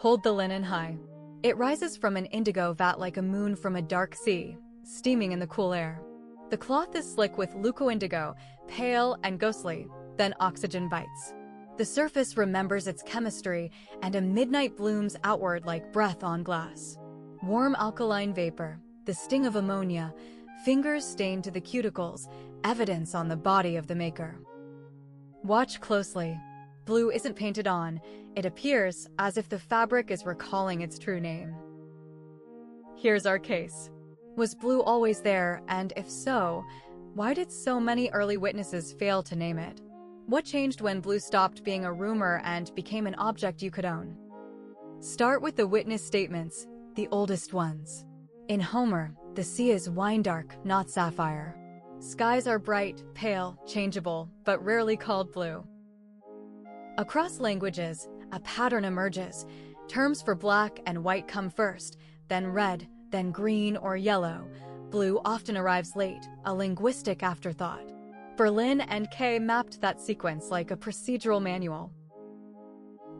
Hold the linen high. It rises from an indigo vat like a moon from a dark sea, steaming in the cool air. The cloth is slick with leuco-indigo, pale and ghostly, then oxygen bites. The surface remembers its chemistry, and a midnight blooms outward like breath on glass. Warm alkaline vapor, the sting of ammonia, fingers stained to the cuticles, evidence on the body of the maker. Watch closely. Blue isn't painted on, it appears as if the fabric is recalling its true name. Here's our case. Was blue always there, and if so, why did so many early witnesses fail to name it? What changed when blue stopped being a rumor and became an object you could own? Start with the witness statements, the oldest ones. In Homer, the sea is wine dark, not sapphire. Skies are bright, pale, changeable, but rarely called blue. Across languages, a pattern emerges. Terms for black and white come first, then red, then green or yellow. Blue often arrives late, a linguistic afterthought. Berlin and Kay mapped that sequence like a procedural manual.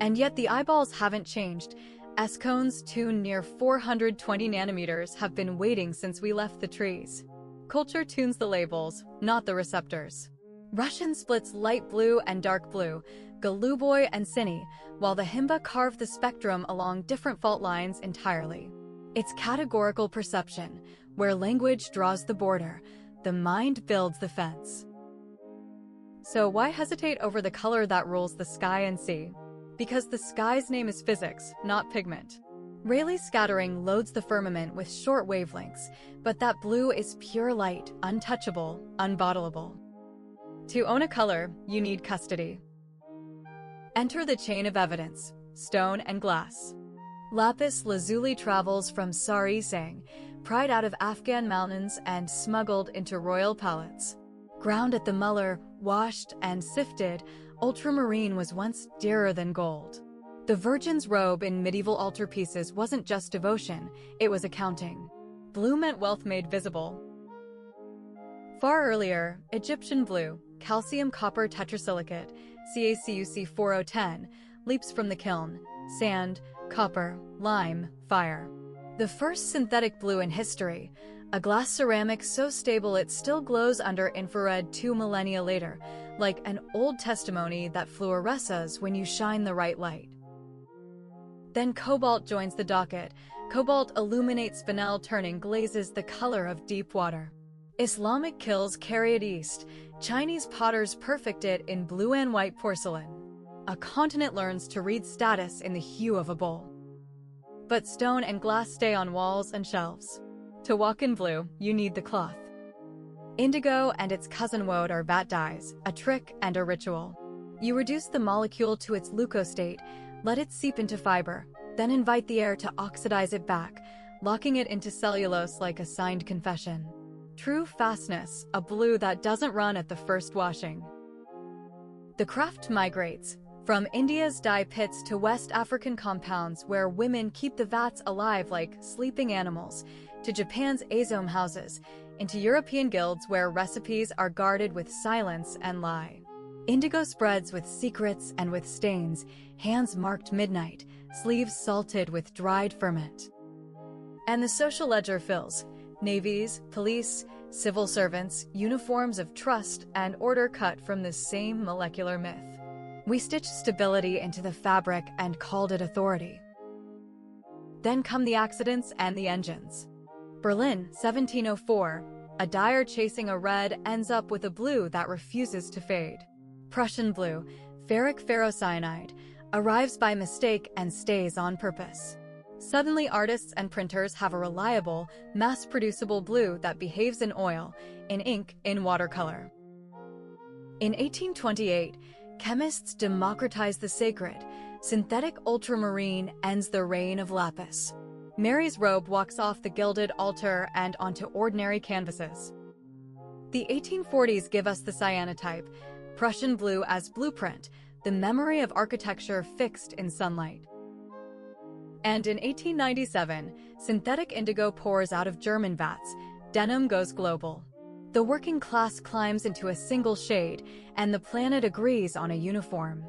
And yet the eyeballs haven't changed. S-cones tuned near 420 nanometers have been waiting since we left the trees. Culture tunes the labels, not the receptors. Russian splits light blue and dark blue, Goluboy and Cine, while the Himba carve the spectrum along different fault lines entirely. It's categorical perception, where language draws the border, the mind builds the fence. So why hesitate over the color that rules the sky and sea? Because the sky's name is physics, not pigment. Rayleigh scattering loads the firmament with short wavelengths, but that blue is pure light, untouchable, unbottleable. To own a color, you need custody. Enter the chain of evidence, stone and glass. Lapis lazuli travels from Sarisang, pried out of Afghan mountains and smuggled into royal palates. Ground at the Muller, washed and sifted, ultramarine was once dearer than gold. The Virgin's robe in medieval altarpieces wasn't just devotion, it was accounting. Blue meant wealth made visible. Far earlier, Egyptian blue, calcium copper tetrasilicate, CaCuC 4010, leaps from the kiln, sand, copper, lime, fire. The first synthetic blue in history, a glass ceramic so stable it still glows under infrared 2 millennia later, like an old testimony that fluoresces when you shine the right light. Then cobalt joins the docket. Cobalt illuminates spinel, turning glazes the color of deep water. Islamic kilns carry it east. Chinese potters perfect it in blue and white porcelain. A continent learns to read status in the hue of a bowl. But stone and glass stay on walls and shelves. To walk in blue, you need the cloth. Indigo and its cousin woad are vat dyes, a trick and a ritual. You reduce the molecule to its leucostate, let it seep into fiber, then invite the air to oxidize it back, locking it into cellulose like a signed confession. True fastness, a blue that doesn't run at the first washing. The craft migrates, from India's dye pits to West African compounds where women keep the vats alive like sleeping animals, to Japan's azome houses, into European guilds where recipes are guarded with silence and lie. Indigo spreads with secrets and with stains, hands marked midnight, sleeves salted with dried ferment. And the social ledger fills. Navies, police, civil servants, uniforms of trust and order cut from the same molecular myth. We stitched stability into the fabric and called it authority. Then come the accidents and the engines. Berlin, 1704, a dyer chasing a red ends up with a blue that refuses to fade. Prussian blue, ferric ferrocyanide, arrives by mistake and stays on purpose. Suddenly artists and printers have a reliable, mass-producible blue that behaves in oil, in ink, in watercolor. In 1828, chemists democratize the sacred. Synthetic ultramarine ends the reign of lapis. Mary's robe walks off the gilded altar and onto ordinary canvases. The 1840s give us the cyanotype, Prussian blue as blueprint, the memory of architecture fixed in sunlight. And in 1897, synthetic indigo pours out of German vats, denim goes global. The working class climbs into a single shade, and the planet agrees on a uniform.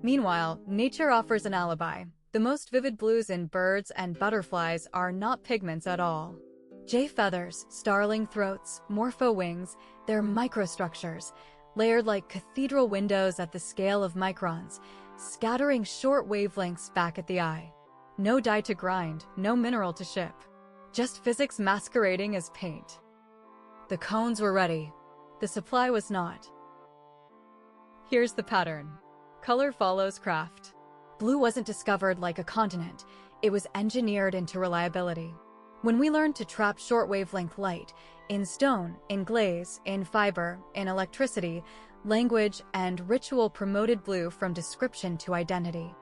Meanwhile, nature offers an alibi. The most vivid blues in birds and butterflies are not pigments at all. Jay feathers, starling throats, morpho wings, they're microstructures, layered like cathedral windows at the scale of microns, scattering short wavelengths back at the eye. No dye to grind, no mineral to ship. Just physics masquerading as paint. The cones were ready. The supply was not. Here's the pattern. Color follows craft. Blue wasn't discovered like a continent. It was engineered into reliability. When we learned to trap short-wavelength light, in stone, in glaze, in fiber, in electricity, language and ritual promoted blue from description to identity.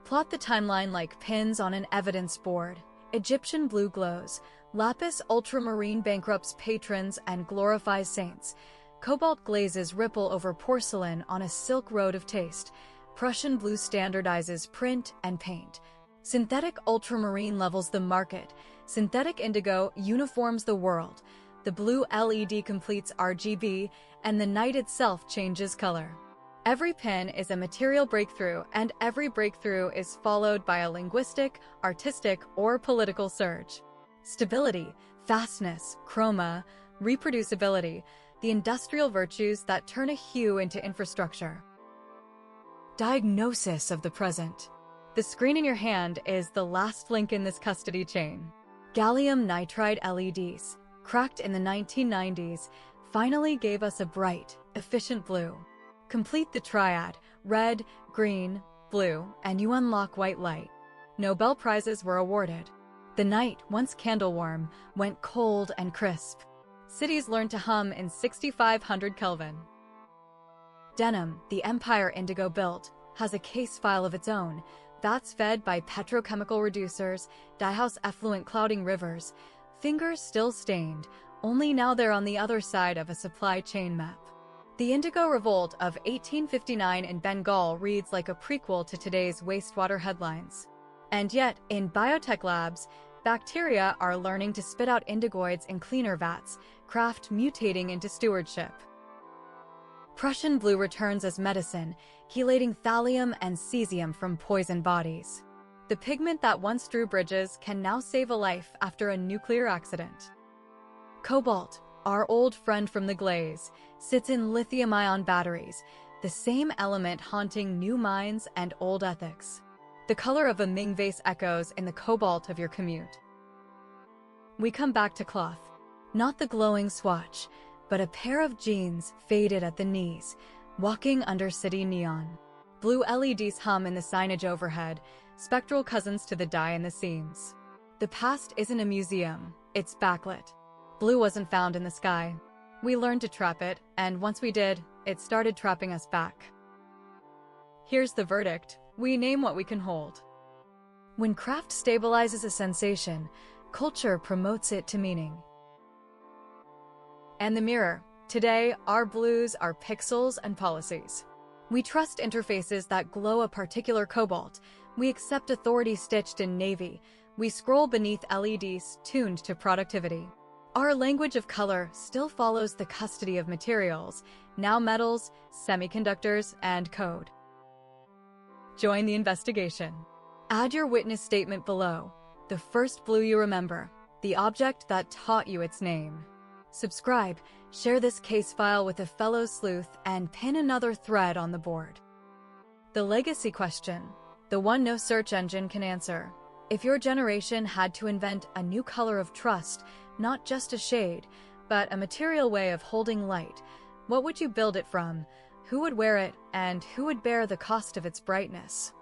Plot the timeline like pins on an evidence board. Egyptian blue glows. Lapis ultramarine bankrupts patrons and glorifies saints. Cobalt glazes ripple over porcelain on a silk road of taste. Prussian blue standardizes print and paint. Synthetic ultramarine levels the market. Synthetic indigo uniforms the world. The blue LED completes RGB, and the night itself changes color. Every pin is a material breakthrough, and every breakthrough is followed by a linguistic, artistic, or political surge. Stability, fastness, chroma, reproducibility, the industrial virtues that turn a hue into infrastructure. Diagnosis of the present. The screen in your hand is the last link in this custody chain. Gallium nitride LEDs, cracked in the 1990s, finally gave us a bright, efficient blue. Complete the triad, red, green, blue, and you unlock white light. Nobel Prizes were awarded. The night, once candle-warm, went cold and crisp. Cities learned to hum in 6,500 Kelvin. Denim, the empire indigo built, has a case file of its own. Vats fed by petrochemical reducers, dyehouse effluent clouding rivers. Fingers still stained, only now they're on the other side of a supply chain map. The Indigo Revolt of 1859 in Bengal reads like a prequel to today's wastewater headlines. And yet, in biotech labs, bacteria are learning to spit out indigoids in cleaner vats, craft mutating into stewardship. Prussian blue returns as medicine, chelating thallium and cesium from poison bodies. The pigment that once drew bridges can now save a life after a nuclear accident. Cobalt, our old friend from the glaze, sits in lithium-ion batteries, the same element haunting new minds and old ethics. The color of a Ming vase echoes in the cobalt of your commute. We come back to cloth. Not the glowing swatch, but a pair of jeans faded at the knees, walking under city neon. Blue LEDs hum in the signage overhead, spectral cousins to the dye in the seams. The past isn't a museum, it's backlit. Blue wasn't found in the sky. We learned to trap it, and once we did, it started trapping us back. Here's the verdict. We name what we can hold. When craft stabilizes a sensation, culture promotes it to meaning. And the mirror. Today, our blues are pixels and policies. We trust interfaces that glow a particular cobalt. We accept authority stitched in navy. We scroll beneath LEDs tuned to productivity. Our language of color still follows the custody of materials, now metals, semiconductors, and code. Join the investigation. Add your witness statement below. The first blue you remember, the object that taught you its name. Subscribe, share this case file with a fellow sleuth, and pin another thread on the board. The legacy question, the one no search engine can answer. If your generation had to invent a new color of trust, not just a shade, but a material way of holding light, what would you build it from? Who would wear it, and who would bear the cost of its brightness?